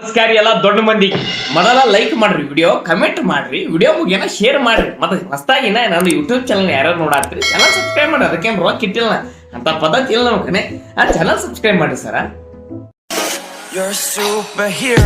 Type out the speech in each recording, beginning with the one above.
ನಮಸ್ಕಾರ ಎಲ್ಲ ದೊಡ್ಡ ಮಂದಿ ಮೊದಲ ಲೈಕ್ ಮಾಡ್ರಿ ವಿಡಿಯೋ ಕಮೆಂಟ್ ಮಾಡ್ರಿ ವಿಡಿಯೋ ಮುಗಿಯನ ಶೇರ್ ಮಾಡ್ರಿ ಮತ್ತೆ ಹೊಸದಾಗಿನ ನಾನು ಯೂಟ್ಯೂಬ್ ಚಾನಲ್ ಯಾರು ನೋಡಾತ್ರಿ ಚಾನಲ್ ಸಬ್ಸ್ಕ್ರೈಬ್ ಮಾಡ್ರಿ ಅದಕ್ಕೇನು ರೊಕ್ಕ ಇಟ್ಟಿಲ್ಲ ಅಂತ ಪದ್ಧತಿ ಇಲ್ಲ ನಮ್ಮ ಕಡೆ ಆ ಚಾನಲ್ ಸಬ್ಸ್ಕ್ರೈಬ್ ಮಾಡ್ರಿ sir You're a superhero.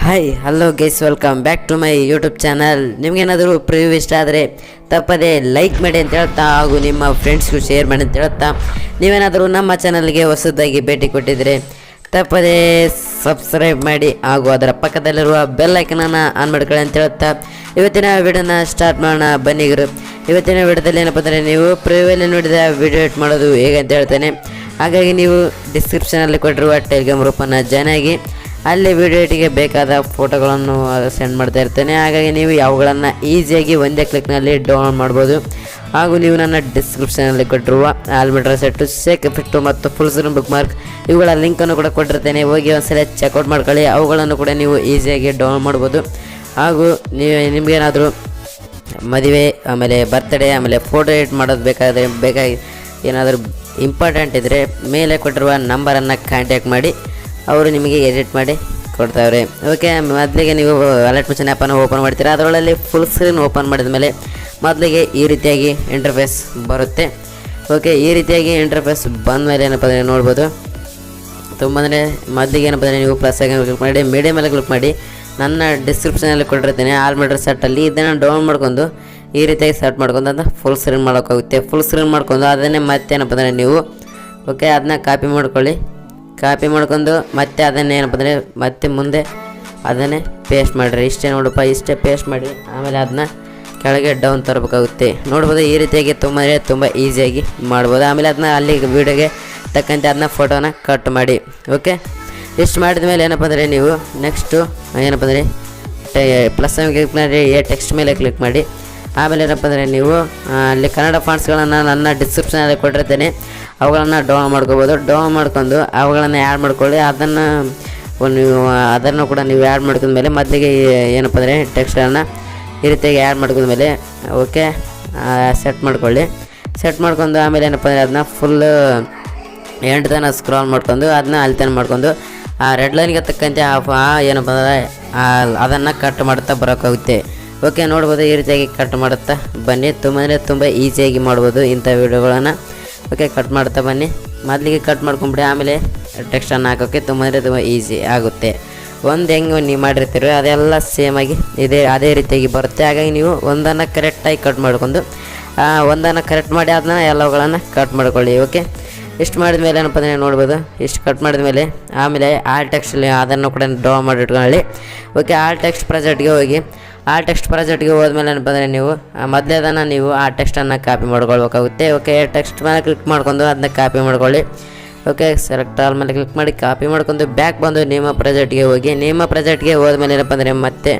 Hi hello guys welcome back to my YouTube channel. ನಿಮಗೇನಾದರೂ ಪ್ರಿವ್ಯೂ ಇಷ್ಟ ಆದರೆ ತಪ್ಪದೇ ಲೈಕ್ ಮಾಡಿ ಅಂತ ಹೇಳ್ತಾ ಹಾಗೂ ನಿಮ್ಮ ಫ್ರೆಂಡ್ಸ್ಗೂ ಶೇರ್ ಮಾಡಿ ಅಂತ ಹೇಳ್ತಾ ನೀವೇನಾದರೂ ನಮ್ಮ ಚಾನಲ್ಗೆ ಹೊಸದಾಗಿ ಭೇಟಿ ಕೊಟ್ಟಿದ್ದರೆ ತಪ್ಪದೇ ಸಬ್ಸ್ಕ್ರೈಬ್ ಮಾಡಿ ಹಾಗೂ ಅದರ ಪಕ್ಕದಲ್ಲಿರುವ ಬೆಲ್ ಐಕನನ್ನು ಆನ್ ಮಾಡ್ಕೊಳ್ಳಿ ಅಂತ ಹೇಳ್ತಾ ಇವತ್ತಿನ ವಿಡಿಯೋನ ಸ್ಟಾರ್ಟ್ ಮಾಡೋಣ ಬನ್ನಿಗರು. ಇವತ್ತಿನ ವಿಡಿಯೋದಲ್ಲಿ ಏನಪ್ಪ ಅಂದರೆ ನೀವು ಪ್ರಿವ್ಯೂಯಲ್ಲಿ ನೋಡಿದ ವಿಡಿಯೋ ಎಡಿಟ್ ಮಾಡೋದು ಹೇಗೆ ಅಂತ ಹೇಳ್ತೇನೆ. ಹಾಗಾಗಿ ನೀವು ಡಿಸ್ಕ್ರಿಪ್ಷನಲ್ಲಿ ಕೊಟ್ಟಿರುವ ಟೆಲಿಗ್ರಾಮ್ ಗ್ರೂಪನ್ನು ಜಾಯ್ನ್ ಆಗಿ ಅಲ್ಲಿ ವಿಡಿಯೋ ಎಡಿಟಿಗೆ ಬೇಕಾದ ಫೋಟೋಗಳನ್ನು ಸೆಂಡ್ ಮಾಡ್ತಾ ಇರ್ತೇನೆ. ಹಾಗಾಗಿ ನೀವು ಯಾವುಗಳನ್ನು ಈಸಿಯಾಗಿ ಒಂದೇ ಕ್ಲಿಕ್ನಲ್ಲಿ ಡೌನ್ಲೋಡ್ ಮಾಡ್ಬೋದು. ಹಾಗೂ ನೀವು ನನ್ನ ಡಿಸ್ಕ್ರಿಪ್ಷನಲ್ಲಿ ಕೊಟ್ಟಿರುವ ಆಲ್ಮೀಟರ್ ಸೆಟ್ಟು ಶೇಕ್ ಎಫೆಕ್ಟು ಮತ್ತು ಫುಲ್ ಸ್ಕ್ರೀನ್ ಬುಕ್ ಮಾರ್ಕ್ ಇವುಗಳ ಲಿಂಕನ್ನು ಕೂಡ ಕೊಟ್ಟಿರ್ತೇನೆ. ಹೋಗಿ ಒಂದ್ಸಲ ಚೆಕ್ಔಟ್ ಮಾಡ್ಕೊಳ್ಳಿ. ಅವುಗಳನ್ನು ಕೂಡ ನೀವು ಈಸಿಯಾಗಿ ಡೌನ್ಲೋಡ್ ಮಾಡ್ಬೋದು. ಹಾಗೂ ನಿಮಗೇನಾದರೂ ಮದುವೆ ಆಮೇಲೆ ಬರ್ತ್ಡೇ ಆಮೇಲೆ ಫೋಟೋ ಎಡಿಟ್ ಮಾಡೋದು ಬೇಕಾಗಿ ಏನಾದರೂ ಇಂಪಾರ್ಟೆಂಟ್ ಇದ್ದರೆ ಮೇಲೆ ಕೊಟ್ಟಿರುವ ನಂಬರನ್ನು ಕಾಂಟ್ಯಾಕ್ಟ್ ಮಾಡಿ ಅವರು ನಿಮಗೆ ಎಡಿಟ್ ಮಾಡಿ ಕೊಡ್ತಾವ್ರೆ. ಓಕೆ, ಮೊದಲಿಗೆ ನೀವು ವಾಲೆಟ್ ಮಿಷನ್ ಆ್ಯಪನ್ನು ಓಪನ್ ಮಾಡ್ತೀರಾ. ಅದರೊಳಗೆ ಫುಲ್ ಸ್ಕ್ರೀನ್ ಓಪನ್ ಮಾಡಿದ ಮೇಲೆ ಮೊದಲಿಗೆ ಈ ರೀತಿಯಾಗಿ ಇಂಟರ್ಫೇಸ್ ಬರುತ್ತೆ. ಓಕೆ, ಈ ರೀತಿಯಾಗಿ ಇಂಟರ್ಫೇಸ್ ಬಂದ ಮೇಲೆ ಏನಪ್ಪ ಅಂದರೆ ನೋಡ್ಬೋದು. ತುಂಬ ಅಂದರೆ ಮೊದಲಿಗೆ ಏನಪ್ಪ ಅಂದರೆ ನೀವು ಪ್ಲಸ್ ಆಗಿ ಕ್ಲಿಕ್ ಮಾಡಿ ಮೀಡಿಯಮ್ ಮೇಲೆ ಕ್ಲಿಕ್ ಮಾಡಿ ನನ್ನ ಡಿಸ್ಕ್ರಿಪ್ಷನಲ್ಲಿ ಕೊಟ್ಟಿರ್ತೀನಿ ಆಲ್ಮೀಟರ್ ಸೆಟ್ಟಲ್ಲಿ ಇದನ್ನು ಡೌನ್ ಮಾಡ್ಕೊಂಡು ಈ ರೀತಿಯಾಗಿ ಸೆಟ್ ಮಾಡ್ಕೊಂಡು ಅದನ್ನು ಫುಲ್ ಸ್ಕ್ರೀನ್ ಮಾಡೋಕ್ಕಾಗುತ್ತೆ. ಫುಲ್ ಸ್ಕ್ರೀನ್ ಮಾಡ್ಕೊಂಡು ಅದನ್ನೇ ಮತ್ತೇನಪ್ಪ ಅಂದರೆ ನೀವು ಓಕೆ ಅದನ್ನ ಕಾಪಿ ಮಾಡ್ಕೊಂಡು ಮತ್ತೆ ಅದನ್ನೇ ಏನಪ್ಪ ಅಂದರೆ ಮತ್ತೆ ಮುಂದೆ ಅದನ್ನೇ ಪೇಸ್ಟ್ ಮಾಡಿರಿ. ಇಷ್ಟೇ ನೋಡಪ್ಪ, ಇಷ್ಟೇ ಪೇಸ್ಟ್ ಮಾಡಿ ಆಮೇಲೆ ಅದನ್ನ ಕೆಳಗೆ ಡೌನ್ ತರಬೇಕಾಗುತ್ತೆ. ನೋಡ್ಬೋದು ಈ ರೀತಿಯಾಗಿ ತುಂಬ ಈಸಿಯಾಗಿ ಮಾಡ್ಬೋದು. ಆಮೇಲೆ ಅದನ್ನ ಅಲ್ಲಿ ವೀಡಿಯೋಗೆ ತಕ್ಕಂತೆ ಅದನ್ನ ಫೋಟೋನ ಕಟ್ ಮಾಡಿ. ಓಕೆ, ಇಷ್ಟು ಮಾಡಿದ ಮೇಲೆ ಏನಪ್ಪ ಅಂದರೆ ನೀವು ನೆಕ್ಸ್ಟು ಏನಪ್ಪ ಅಂದರೆ ಪ್ಲಸ್ ಕ್ಲಿಕ್ ಮಾಡಿ ಟೆಕ್ಸ್ಟ್ ಮೇಲೆ ಕ್ಲಿಕ್ ಮಾಡಿ. ಆಮೇಲೆ ಏನಪ್ಪ ಅಂದರೆ ನೀವು ಅಲ್ಲಿ ಕನ್ನಡ ಫಾಂಟ್ಸ್ಗಳನ್ನು ನನ್ನ ಡಿಸ್ಕ್ರಿಪ್ಷನಲ್ಲಿ ಕೊಟ್ಟಿರ್ತೇನೆ. ಅವುಗಳನ್ನು ಡೌನ್ ಮಾಡ್ಕೋಬೋದು. ಡೌನ್ ಮಾಡ್ಕೊಂಡು ಅವುಗಳನ್ನು ಆ್ಯಡ್ ಮಾಡ್ಕೊಳ್ಳಿ. ಅದನ್ನು ಕೂಡ ನೀವು ಆ್ಯಡ್ ಮಾಡ್ಕೊಂಡ್ಮೇಲೆ ಮೊದಲಿಗೆ ಏನಪ್ಪ ಅಂದರೆ ಟೆಕ್ಸ್ಟನ್ನು ಈ ರೀತಿಯಾಗಿ ಆ್ಯಡ್ ಮಾಡ್ಕೊಂಡ್ಮೇಲೆ ಓಕೆ ಸೆಟ್ ಮಾಡ್ಕೊಳ್ಳಿ. ಸೆಟ್ ಮಾಡ್ಕೊಂಡು ಆಮೇಲೆ ಏನಪ್ಪ ಅಂದರೆ ಅದನ್ನ ಫುಲ್ಲು ಎಂಟು ತನಕ ಸ್ಕ್ರಾಲ್ ಮಾಡ್ಕೊಂಡು ಅದನ್ನ ಅಲ್ಲಿ ತನಕ ಮಾಡ್ಕೊಂಡು ಆ ರೆಡ್ ಲೈನ್ಗೆ ತಕ್ಕಂತೆ ಏನಪ್ಪ ಅಂದರೆ ಅದನ್ನು ಕಟ್ ಮಾಡ್ತಾ ಬರೋಕ್ಕಾಗುತ್ತೆ. ಓಕೆ, ನೋಡ್ಬೋದು ಈ ರೀತಿಯಾಗಿ ಕಟ್ ಮಾಡುತ್ತಾ ಬನ್ನಿ. ತುಂಬ ಈಸಿಯಾಗಿ ಮಾಡ್ಬೋದು ಇಂಥ ವೀಡಿಯೋಗಳನ್ನು. ಓಕೆ, ಕಟ್ ಮಾಡ್ತಾ ಬನ್ನಿ. ಮೊದಲಿಗೆ ಕಟ್ ಮಾಡ್ಕೊಂಬಿಡಿ. ಆಮೇಲೆ ಟೆಕ್ಸ್ಟನ್ನು ಹಾಕೋಕ್ಕೆ ತುಂಬ ಈಸಿ ಆಗುತ್ತೆ. ಹೆಂಗೆ ನೀವು ಮಾಡಿರ್ತೀರೋ ಅದೆಲ್ಲ ಸೇಮಾಗಿ ಅದೇ ರೀತಿಯಾಗಿ ಬರುತ್ತೆ. ಹಾಗಾಗಿ ನೀವು ಒಂದನ್ನು ಕರೆಕ್ಟಾಗಿ ಕಟ್ ಮಾಡ್ಕೊಂಡು ಒಂದನ್ನು ಕರೆಕ್ಟ್ ಮಾಡಿ ಅದನ್ನ ಎಲ್ಲವುಗಳನ್ನು ಕಟ್ ಮಾಡ್ಕೊಳ್ಳಿ. ಓಕೆ, ಇಷ್ಟು ಮಾಡಿದ ಮೇಲೆ ಏನಪ್ಪ ಅಂದರೆ ನೋಡ್ಬೋದು. ಇಷ್ಟು ಕಟ್ ಮಾಡಿದ ಮೇಲೆ ಆಮೇಲೆ ಆಲ್ ಟೆಕ್ಸ್ಟಲ್ಲಿ ಅದನ್ನು ಕೂಡ ಡ್ರಾ ಮಾಡಿ ಇಟ್ಕೊಳ್ಳಿ. ಓಕೆ, ಆಲ್ ಟೆಕ್ಸ್ಟ್ ಪ್ರಾಜೆಕ್ಟ್ಗೆ ಹೋಗಿ ಟೆಕ್ಸ್ಟ್ ಪ್ರಾಜೆಕ್ಟ್ಗೆ ಹೋದ್ಮೇಲೆ ಏನಪ್ಪ ಅಂದರೆ ನೀವು ಮೊದಲೇ ಅದನ್ನು ನೀವು ಆ ಟೆಕ್ಸ್ಟನ್ನು ಕಾಪಿ ಮಾಡ್ಕೊಳ್ಬೇಕಾಗುತ್ತೆ. ಓಕೆ, ಟೆಕ್ಸ್ಟ್ ಮೇಲೆ ಕ್ಲಿಕ್ ಮಾಡ್ಕೊಂಡು ಅದನ್ನ ಕಾಪಿ ಮಾಡ್ಕೊಳ್ಳಿ. ಓಕೆ, ಸೆಲೆಕ್ಟ್ ಆಲ್ ಮೇಲೆ ಕ್ಲಿಕ್ ಮಾಡಿ ಕಾಪಿ ಮಾಡ್ಕೊಂಡು ಬ್ಯಾಕ್ ಬಂದು ನಿಮ್ಮ ಪ್ರಾಜೆಕ್ಟ್ಗೆ ಹೋಗಿ. ನಿಮ್ಮ ಪ್ರಾಜೆಕ್ಟ್ಗೆ ಹೋದ್ಮೇಲೆ ಏನಪ್ಪ ಅಂದರೆ ಮತ್ತೆ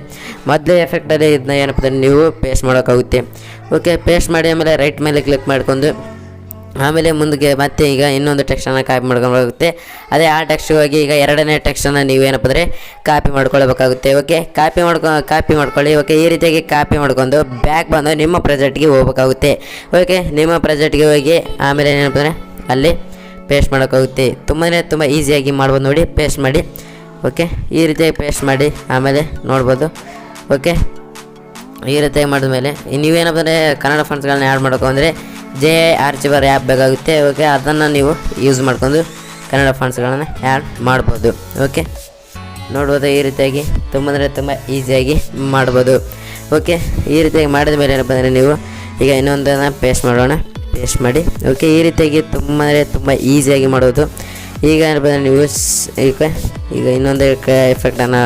ಮೊದಲೇ ಎಫೆಕ್ಟಲ್ಲಿ ಇದನ್ನ ಏನಪ್ಪ ಅಂದರೆ ನೀವು ಪೇಸ್ಟ್ ಮಾಡೋಕ್ಕಾಗುತ್ತೆ. ಓಕೆ, ಪೇಸ್ಟ್ ಮಾಡಿ ಆಮೇಲೆ ರೈಟ್ ಮೇಲೆ ಕ್ಲಿಕ್ ಮಾಡ್ಕೊಂಡು ಆಮೇಲೆ ಮುಂದಕ್ಕೆ ಮತ್ತೆ ಈಗ ಇನ್ನೊಂದು ಟೆಕ್ಸ್ಟನ್ನು ಕಾಪಿ ಮಾಡ್ಕೊಳ್ಬೇಕಾಗುತ್ತೆ. ಅದೇ ಆ ಟೆಕ್ಸ್ಟ್ಗೆ ಹೋಗಿ ಈಗ ಎರಡನೇ ಟೆಕ್ಸ್ಟನ್ನು ನೀವೇನಪ್ಪ ಅಂದರೆ ಕಾಪಿ ಮಾಡ್ಕೊಳ್ಬೇಕಾಗುತ್ತೆ. ಓಕೆ, ಕಾಪಿ ಮಾಡ್ಕೊಳ್ಳಿ. ಓಕೆ, ಈ ರೀತಿಯಾಗಿ ಕಾಪಿ ಮಾಡ್ಕೊಂಡು ಬ್ಯಾಕ್ ಬಂದು ನಿಮ್ಮ ಪ್ರಾಜೆಕ್ಟ್ಗೆ ಹೋಗ್ಬೇಕಾಗುತ್ತೆ. ಓಕೆ, ನಿಮ್ಮ ಪ್ರಾಜೆಕ್ಟ್ಗೆ ಹೋಗಿ ಆಮೇಲೆ ಏನಪ್ಪ ಅಂದರೆ ಅಲ್ಲಿ ಪೇಸ್ಟ್ ಮಾಡೋಕ್ಕಾಗುತ್ತೆ. ತುಂಬ ಈಸಿಯಾಗಿ ಮಾಡ್ಬೋದು ನೋಡಿ. ಪೇಸ್ಟ್ ಮಾಡಿ. ಓಕೆ, ಈ ರೀತಿಯಾಗಿ ಪೇಸ್ಟ್ ಮಾಡಿ ಆಮೇಲೆ ನೋಡ್ಬೋದು. ಓಕೆ, ಈ ರೀತಿಯಾಗಿ ಮಾಡಿದ್ಮೇಲೆ ನೀವೇನಪ್ಪ ಅಂದರೆ ಕನ್ನಡ ಫಾಂಟ್ಸ್ಗಳನ್ನ ಆ್ಯಡ್ ಮಾಡೋಕೆ ಅಂದರೆ ಆರ್ಚಿವರ್ ಆ್ಯಪ್ ಬೇಕಾಗುತ್ತೆ. ಓಕೆ, ಅದನ್ನು ನೀವು ಯೂಸ್ ಮಾಡ್ಕೊಂಡು ಕನ್ನಡ ಫಾಂಟ್ಸ್ಗಳನ್ನು ಆ್ಯಡ್ ಮಾಡ್ಬೋದು. ಓಕೆ, ನೋಡ್ಬೋದು ಈ ರೀತಿಯಾಗಿ ತುಂಬ ಈಸಿಯಾಗಿ ಮಾಡ್ಬೋದು. ಓಕೆ, ಈ ರೀತಿಯಾಗಿ ಮಾಡಿದ ಮೇಲೆ ಏನಪ್ಪ ಅಂದರೆ ನೀವು ಈಗ ಇನ್ನೊಂದನ್ನು ಪೇಸ್ಟ್ ಮಾಡಿ. ಓಕೆ, ಈ ರೀತಿಯಾಗಿ ತುಂಬ ಈಸಿಯಾಗಿ ಮಾಡೋದು. ಈಗ ಏನಪ್ಪ ಅಂದರೆ ನೀವು ಈಗ ಇನ್ನೊಂದು ಎಫೆಕ್ಟನ್ನು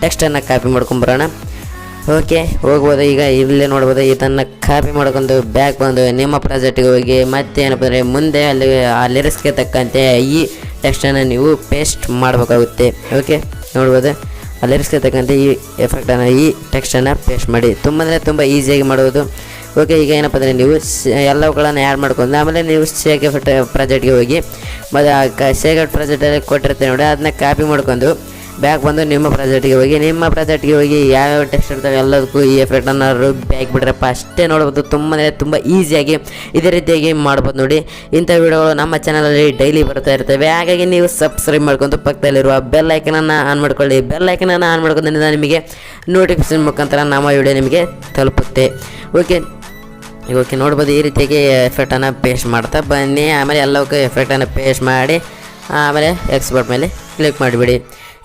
ಟೆಕ್ಸ್ಟನ್ನು ಕಾಪಿ ಮಾಡ್ಕೊಂಬರೋಣ. ಓಕೆ ಹೋಗ್ಬೋದು. ಈಗ ಇಲ್ಲೇ ನೋಡ್ಬೋದು, ಇದನ್ನು ಕಾಪಿ ಮಾಡ್ಕೊಂಡು ಬ್ಯಾಕ್ ಬಂದು ನಿಮ್ಮ ಪ್ರಾಜೆಕ್ಟಿಗೆ ಹೋಗಿ ಮತ್ತೇನಪ್ಪ ಅಂದರೆ ಮುಂದೆ ಅಲ್ಲಿ ಆ ಲಿರಿಕ್ಸ್ಗೆ ತಕ್ಕಂತೆ ಈ ಟೆಕ್ಸ್ಟನ್ನು ನೀವು ಪೇಸ್ಟ್ ಮಾಡಬೇಕಾಗುತ್ತೆ. ಓಕೆ ನೋಡ್ಬೋದು, ಆ ಲಿರಿಕ್ಸ್ಗೆ ತಕ್ಕಂತೆ ಈ ಎಫೆಕ್ಟನ್ನು ಈ ಟೆಕ್ಸ್ಟನ್ನು ಪೇಸ್ಟ್ ಮಾಡಿ. ತುಂಬ ಅಂದರೆ ತುಂಬ ಈಸಿಯಾಗಿ ಮಾಡುವುದು. ಓಕೆ, ಈಗ ಏನಪ್ಪ ಅಂದರೆ ನೀವು ಎಲ್ಲವುಗಳನ್ನು ಆ್ಯಡ್ ಮಾಡ್ಕೊಂಡು ಆಮೇಲೆ ನೀವು ಶೇಕ್ ಎಫೆಕ್ಟ್ ಪ್ರಾಜೆಕ್ಟ್ಗೆ ಹೋಗಿ ಮತ್ತು ಶೇಕ್ ಎಫೆಕ್ಟ್ ಪ್ರಾಜೆಕ್ಟಲ್ಲಿ ಕೊಟ್ಟಿರ್ತೀವಿ ನೋಡಿ, ಅದನ್ನ ಕಾಪಿ ಮಾಡ್ಕೊಂಡು ಬ್ಯಾಕ್ ಬಂದು ನಿಮ್ಮ ಪ್ರಾಜೆಕ್ಟಿಗೆ ಹೋಗಿ ಯಾವ್ಯಾವ ಟೆಕ್ಸ್ಟ್ ಇರ್ತವೆ ಎಲ್ಲದಕ್ಕೂ ಈ ಎಫೆಕ್ಟನ್ನು ರುಬ್ಬಿ ಹಾಕಿಬಿಟ್ರಪ್ಪ ಅಷ್ಟೇ. ನೋಡ್ಬೋದು, ತುಂಬ ಈಸಿಯಾಗಿ ಇದೇ ರೀತಿಯಾಗಿ ಮಾಡ್ಬೋದು ನೋಡಿ. ಇಂಥ ವಿಡಿಯೋಗಳು ನಮ್ಮ ಚಾನಲಲ್ಲಿ ಡೈಲಿ ಬರ್ತಾ ಇರ್ತವೆ. ಹಾಗಾಗಿ ನೀವು ಸಬ್ಸ್ಕ್ರೈಬ್ ಮಾಡ್ಕೊಂಡು ಪಕ್ಕದಲ್ಲಿರುವ ಬೆಲ್ ಐಕನನ್ನು ಆನ್ ಮಾಡ್ಕೊಳ್ಳಿ. ಬೆಲ್ ಐಕನನ್ನು ಆನ್ ಮಾಡ್ಕೊಂಡ್ರಿಂದ ನಿಮಗೆ ನೋಟಿಫಿಕೇಶನ್ ಮುಖಾಂತರ ನಮ್ಮ ವಿಡಿಯೋ ನಿಮಗೆ ತಲುಪುತ್ತೆ. ಓಕೆ ನೋಡ್ಬೋದು, ಈ ರೀತಿಯಾಗಿ ಎಫೆಕ್ಟನ್ನು ಪೇಸ್ಟ್ ಮಾಡ್ತಾ ಬನ್ನಿ. ಆಮೇಲೆ ಎಲ್ಲವಕ್ಕೂ ಎಫೆಕ್ಟನ್ನು ಪೇಸ್ಟ್ ಮಾಡಿ ಆಮೇಲೆ ಎಕ್ಸ್ಪೋರ್ಟ್ ಮೇಲೆ ಕ್ಲಿಕ್ ಮಾಡಿಬಿಡಿ.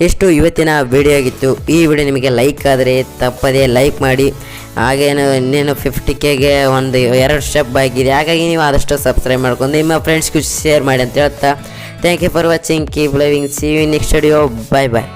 ಇಷ್ಟು ಇವತ್ತಿನ ವಿಡಿಯೋ ಆಗಿತ್ತು. ಈ ವಿಡಿಯೋ ನಿಮಗೆ ಲೈಕ್ ಆದರೆ ತಪ್ಪದೇ ಲೈಕ್ ಮಾಡಿ. ಹಾಗೇನು ಇನ್ನೇನು 50Kಗೆ ಒಂದು 2 ಸ್ಟೆಪ್ ಆಗಿದೆ. ಹಾಗಾಗಿ ನೀವು ಆದಷ್ಟು ಸಬ್ಸ್ಕ್ರೈಬ್ ಮಾಡ್ಕೊಂಡು ನಿಮ್ಮ ಫ್ರೆಂಡ್ಸ್ಗೂ ಶೇರ್ ಮಾಡಿ ಅಂತ ಹೇಳ್ತಾ thank you for watching. Keep loving. See you next video. Bye bye.